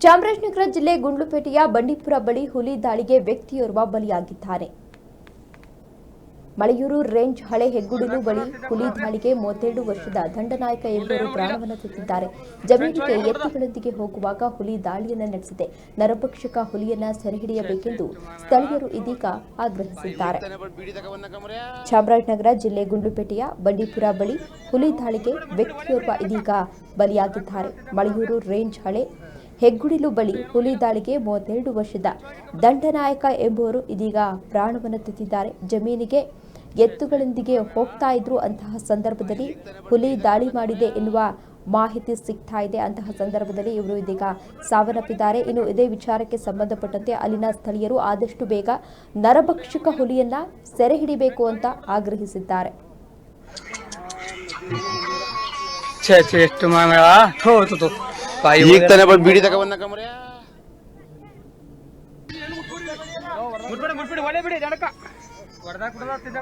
ಚಾಮರಾಜನಗರ ಜಿಲ್ಲೆ ಗುಂಡ್ಲುಪೇಟೆಯ ಬಂಡೀಪುರ ಬಳಿ ಹುಲಿ ದಾಳಿಗೆ ವ್ಯಕ್ತಿಯೋರ್ವ ಬಲಿಯಾಗಿದ್ದಾನೆ. ಮಳೆಯೂರು ರೇಂಜ್ ಹಳೆ ಹೆಗ್ಗುಡಿಲು ಬಳಿ ಹುಲಿ ದಾಳಿಗೆ 32 ವರ್ಷದ ದಂಡನಾಯಕ ಎಂಬುವರು ಪ್ರಾಣವನ್ನು ತೆತ್ತಿದ್ದಾರೆ. ಜಮೀನಿಗೆ ಎತ್ತುಗಳೊಂದಿಗೆ ಹೋಗುವಾಗ ಹುಲಿ ದಾಳಿಯನ್ನು ನಡೆಸಿದೆ. ನರಭಕ್ಷಕ ಹುಲಿಯನ್ನ ಸೆರೆಹಿಡಿಯಬೇಕೆಂದು ಸ್ಥಳೀಯರು ಇದೀಗ ಆಗ್ರಹಿಸಿದ್ದಾರೆ. ಚಾಮರಾಜನಗರ ಜಿಲ್ಲೆ ಗುಂಡ್ಲುಪೇಟೆಯ ಬಂಡೀಪುರ ಬಳಿ ಹುಲಿ ದಾಳಿಗೆ ವ್ಯಕ್ತಿಯೋರ್ವ ಇದೀಗ ಬಲಿಯಾಗಿದ್ದಾರೆ. ಮಳೆಯೂರು ರೇಂಜ್ ಹಳೆ ಹೆಗ್ಗುಡಿಲು ಬಳಿ ಹುಲಿ ದಾಳಿಗೆ 32 ವರ್ಷದ ದಂಡನಾಯಕ ಎಂಬುವರು ಇದೀಗ ಪ್ರಾಣವನ್ನು ತೆತ್ತಿದ್ದಾರೆ. ಜಮೀನಿಗೆ ಎತ್ತುಗಳೊಂದಿಗೆ ಹೋಗ್ತಾ ಇದ್ರು. ಅಂತಹ ಸಂದರ್ಭದಲ್ಲಿ ಹುಲಿ ದಾಳಿ ಮಾಡಿದೆ ಎನ್ನುವ ಮಾಹಿತಿ ಸಿಗ್ತಾ ಇದೆ. ಅಂತಹ ಸಂದರ್ಭದಲ್ಲಿ ಇವರು ಇದೀಗ ಸಾವನ್ನಪ್ಪಿದ್ದಾರೆ. ಇನ್ನು ಇದೇ ವಿಚಾರಕ್ಕೆ ಸಂಬಂಧಪಟ್ಟಂತೆ ಅಲ್ಲಿನ ಸ್ಥಳೀಯರು ಆದಷ್ಟು ಬೇಗ ನರಭಕ್ಷಕ ಹುಲಿಯನ್ನ ಸೆರೆ ಹಿಡಿಬೇಕು ಅಂತ ಆಗ್ರಹಿಸಿದ್ದಾರೆ. ಈಗ ತಾನೇ ಬಂದು ಬೀಡಿ ತಗೊಂಡ ಕಮರೆ ಮುಟ್ಬಿಡಿ ಒಳ್ಳೆ ಬಿಡಿ ಜಡಕ ಹೊಡೆದ ಕುಡದ ತಿಂದ